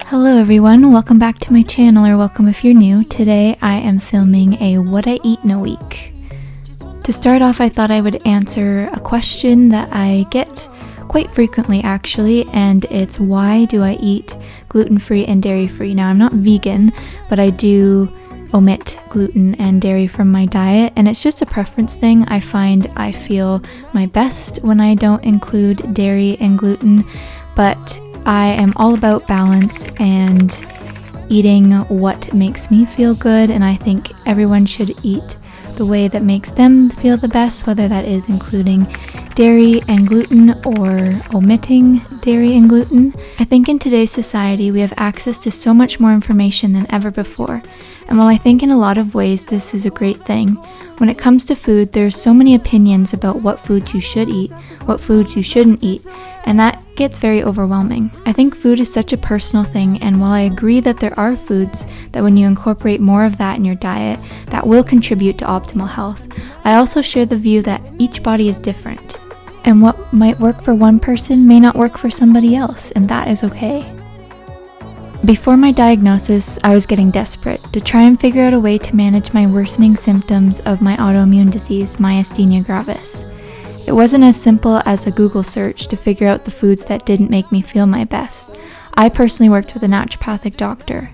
Hello everyone, welcome back to my channel, or welcome if you're new. Today I am filming a what I eat in a week. To start off, I thought I would answer a question that I get quite frequently actually, and it's why do I eat gluten-free and dairy-free? Now I'm not vegan, but I do omit gluten and dairy from my diet, and it's just a preference thing. I find I feel my best when I don't include dairy and gluten, but I am all about balance and eating what makes me feel good, and I think everyone should eat the way that makes them feel the best, whether that is including dairy and gluten or omitting dairy and gluten. I think in today's society we have access to so much more information than ever before, and while I think in a lot of ways this is a great thing, when it comes to food, there's so many opinions about what foods you should eat, what foods you shouldn't eat, and that gets very overwhelming. I think food is such a personal thing, and while I agree that there are foods that when you incorporate more of that in your diet, that will contribute to optimal health, I also share the view that each body is different, and what might work for one person may not work for somebody else, and that is okay. Before my diagnosis, I was getting desperate to try and figure out a way to manage my worsening symptoms of my autoimmune disease, Myasthenia Gravis. It wasn't as simple as a Google search to figure out the foods that didn't make me feel my best. I personally worked with a naturopathic doctor.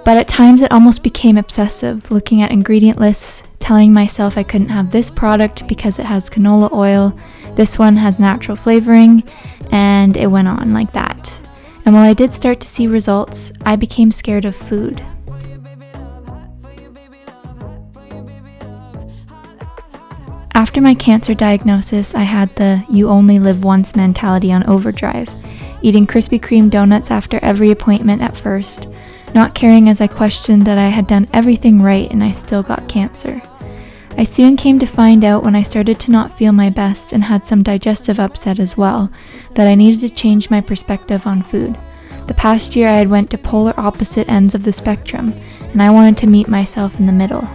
But at times it almost became obsessive, looking at ingredient lists, telling myself I couldn't have this product because it has canola oil, this one has natural flavoring, and it went on like that. And while I did start to see results, I became scared of food. After my cancer diagnosis, I had the you only live once mentality on overdrive, eating Krispy Kreme donuts after every appointment at first, not caring as I questioned that I had done everything right and I still got cancer. I soon came to find out when I started to not feel my best and had some digestive upset as well, that I needed to change my perspective on food. The past year I had went to polar opposite ends of the spectrum, and I wanted to meet myself in the middle.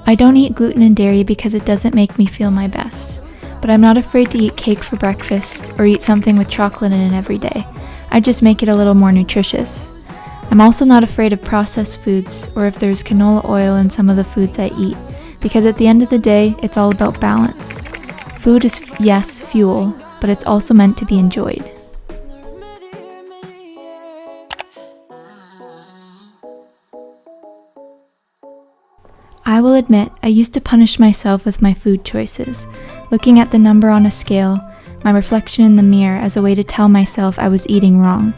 I don't eat gluten and dairy because it doesn't make me feel my best, but I'm not afraid to eat cake for breakfast or eat something with chocolate in it every day. I just make it a little more nutritious. I'm also not afraid of processed foods or if there's canola oil in some of the foods I eat, because at the end of the day, it's all about balance. Food is, yes, fuel, but it's also meant to be enjoyed. I will admit, I used to punish myself with my food choices, looking at the number on a scale, my reflection in the mirror as a way to tell myself I was eating wrong.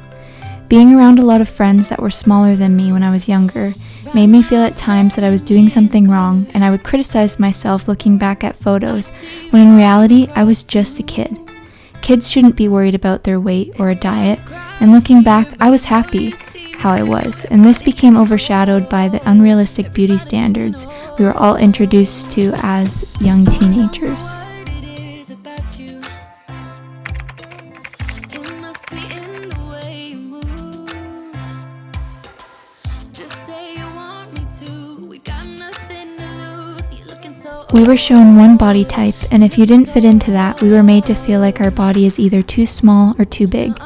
Being around a lot of friends that were smaller than me when I was younger made me feel at times that I was doing something wrong, and I would criticize myself looking back at photos, when in reality I was just a kid. Kids shouldn't be worried about their weight or a diet, and looking back I was happy how I was, and this became overshadowed by the unrealistic beauty standards we were all introduced to as young teenagers. We were shown one body type, and if you didn't fit into that, we were made to feel like our body is either too small or too big.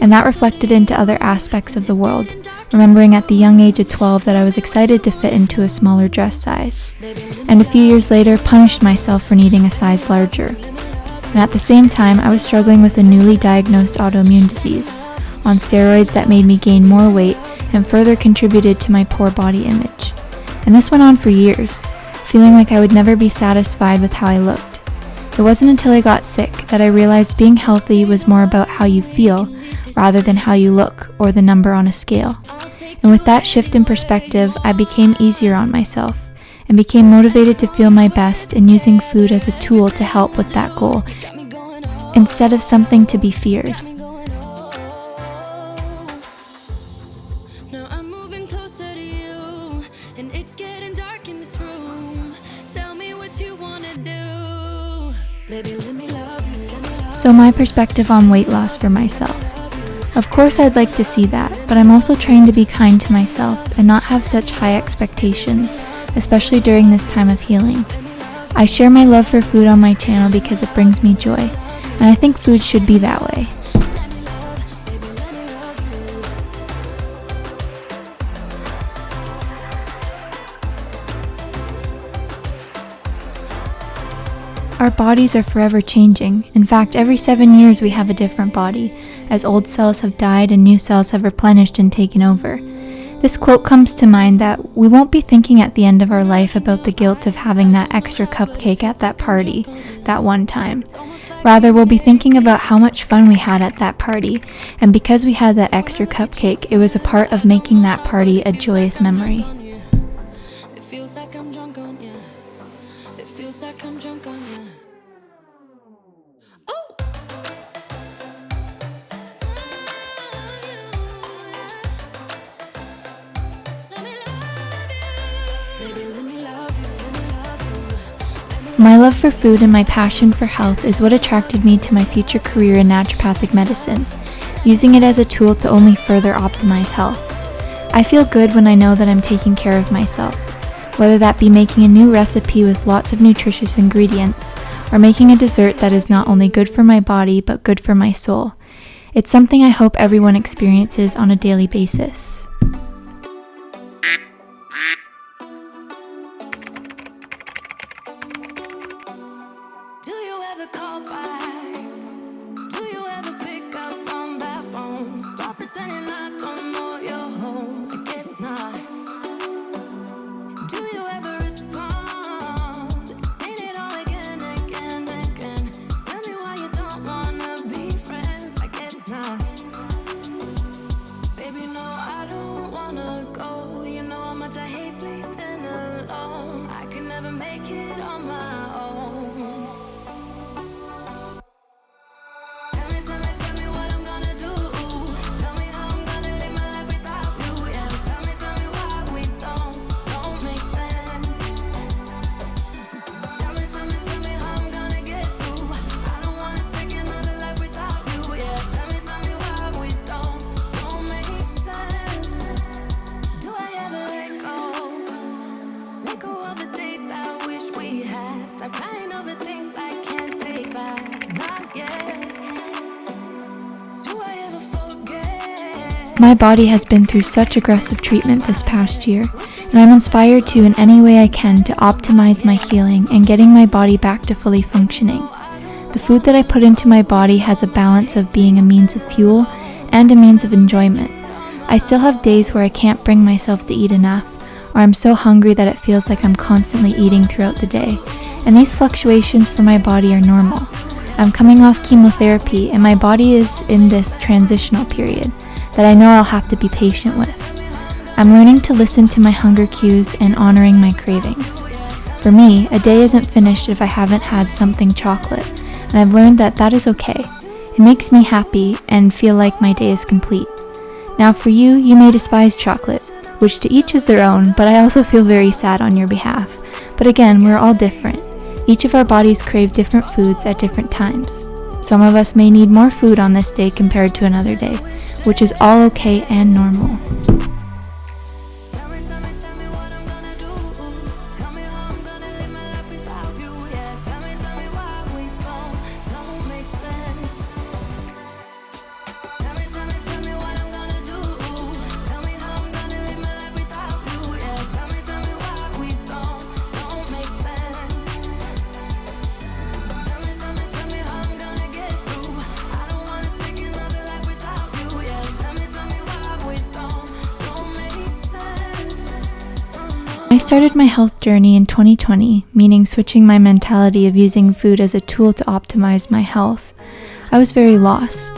And that reflected into other aspects of the world, remembering at the young age of 12 that I was excited to fit into a smaller dress size, and a few years later punished myself for needing a size larger. And at the same time, I was struggling with a newly diagnosed autoimmune disease, on steroids that made me gain more weight and further contributed to my poor body image. And this went on for years, feeling like I would never be satisfied with how I looked. It wasn't until I got sick that I realized being healthy was more about how you feel rather than how you look or the number on a scale. And with that shift in perspective, I became easier on myself and became motivated to feel my best in using food as a tool to help with that goal, instead of something to be feared. So my perspective on weight loss for myself. Of course I'd like to see that, but I'm also trying to be kind to myself and not have such high expectations, especially during this time of healing. I share my love for food on my channel because it brings me joy, and I think food should be that way. Our bodies are forever changing. In fact, every 7 years we have a different body, as old cells have died and new cells have replenished and taken over. This quote comes to mind that we won't be thinking at the end of our life about the guilt of having that extra cupcake at that party, that one time. Rather, we'll be thinking about how much fun we had at that party, and because we had that extra cupcake, it was a part of making that party a joyous memory. It feels like I'm drunk on you. It feels like I'm drunk on you. Oh! My love for food and my passion for health is what attracted me to my future career in naturopathic medicine, using it as a tool to only further optimize health. I feel good when I know that I'm taking care of myself, whether that be making a new recipe with lots of nutritious ingredients, or making a dessert that is not only good for my body but good for my soul. It's something I hope everyone experiences on a daily basis. Do you ever call back? Do you ever pick up on that phone? Stop pretending I don't know you're home. I guess not. Do you ever respond? Explain it all again, again, again. Tell me why you don't wanna be friends. I guess not. Baby, no, I don't wanna go. You know how much I hate sleeping alone. I can never make it on my own. Tell me what I'm gonna do. Tell me how I'm gonna live my life without you. Yeah, tell me why we don't make sense. Tell me how I'm gonna get through. I don't wanna take another life without you. Yeah, tell me why we don't make sense. Do I ever let go of the days I wish we had? Stop crying over things I can't take back. Not yet. Do I ever forget? My body has been through such aggressive treatment this past year, and I'm inspired to, in any way I can, to optimize my healing and getting my body back to fully functioning. The food that I put into my body has a balance of being a means of fuel and a means of enjoyment. I still have days where I can't bring myself to eat enough, or I'm so hungry that it feels like I'm constantly eating throughout the day, and these fluctuations for my body are normal. I'm coming off chemotherapy, and my body is in this transitional period that I know I'll have to be patient with. I'm learning to listen to my hunger cues and honoring my cravings. For me, a day isn't finished if I haven't had something chocolate, and I've learned that that is okay. It makes me happy and feel like my day is complete. Now for you, you may despise chocolate, which to each is their own, but I also feel very sad on your behalf. But again, we're all different. Each of our bodies crave different foods at different times. Some of us may need more food on this day compared to another day, which is all okay and normal. Tell me what I'm gonna do. Tell me how I'm gonna live my life without you. Yeah, tell me why we don't make sense. Tell me what I'm gonna do. Tell me how I'm gonna live my life without you. Yeah, tell me why we don't make sense. Tell me how I'm gonna get through. I don't wanna take another life without you. Yeah, tell me why we don't make sense. I started my health journey in 2020, meaning switching my mentality of using food as a tool to optimize my health. I was very lost.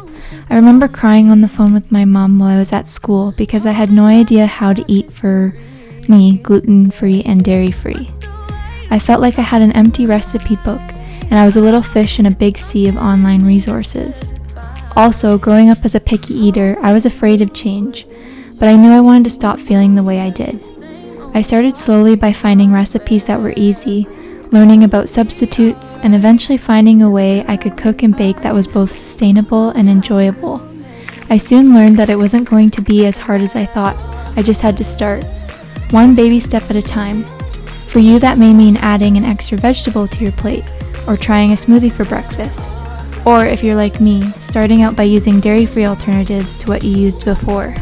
I remember crying on the phone with my mom while I was at school because I had no idea how to eat for me, gluten-free and dairy-free. I felt like I had an empty recipe book, and I was a little fish in a big sea of online resources. Also, growing up as a picky eater, I was afraid of change, but I knew I wanted to stop feeling the way I did. I started slowly by finding recipes that were easy, learning about substitutes, and eventually finding a way I could cook and bake that was both sustainable and enjoyable. I soon learned that it wasn't going to be as hard as I thought. I just had to start. One baby step at a time. For you, that may mean adding an extra vegetable to your plate, or trying a smoothie for breakfast. Or if you're like me, starting out by using dairy-free alternatives to what you used before.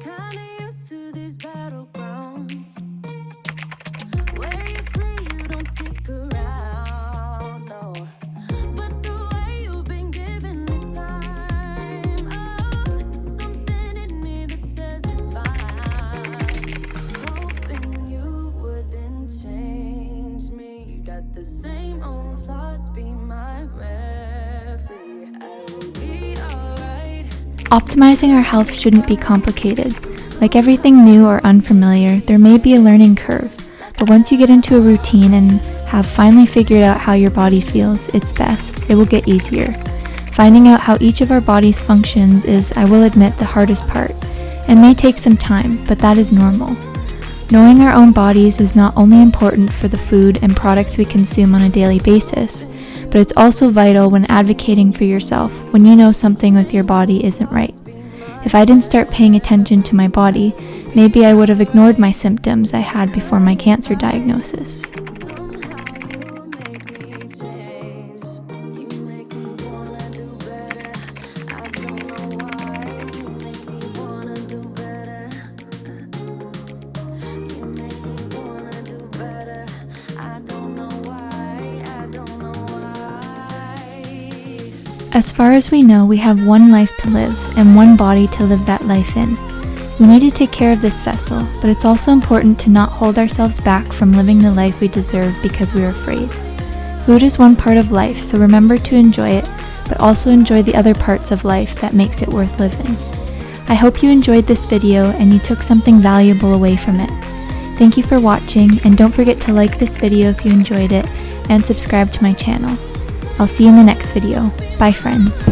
Kinda used to these battlegrounds where you flee, you don't stick around, no. But the way you've been giving me time, oh, it's something in me that says it's fine. Hoping you wouldn't change me. Got the same old thoughts, be my referee. I will be alright. Optimizing our health shouldn't be complicated. Like everything new or unfamiliar, there may be a learning curve, but once you get into a routine and have finally figured out how your body feels its best, it will get easier. Finding out how each of our bodies functions is, I will admit, the hardest part, and may take some time, but that is normal. Knowing our own bodies is not only important for the food and products we consume on a daily basis, but it's also vital when advocating for yourself when you know something with your body isn't right. If I didn't start paying attention to my body, maybe I would have ignored my symptoms I had before my cancer diagnosis. Somehow you make me change. You make me wanna do better. I don't know why. You make me wanna do better. You make me wanna do better. I don't know why. I don't know why. As far as we know, we have one life to live and one body to live that life in. We need to take care of this vessel, but it's also important to not hold ourselves back from living the life we deserve because we're afraid. Food is one part of life, so remember to enjoy it, but also enjoy the other parts of life that makes it worth living. I hope you enjoyed this video and you took something valuable away from it. Thank you for watching, and don't forget to like this video if you enjoyed it, and subscribe to my channel. I'll see you in the next video. Bye friends.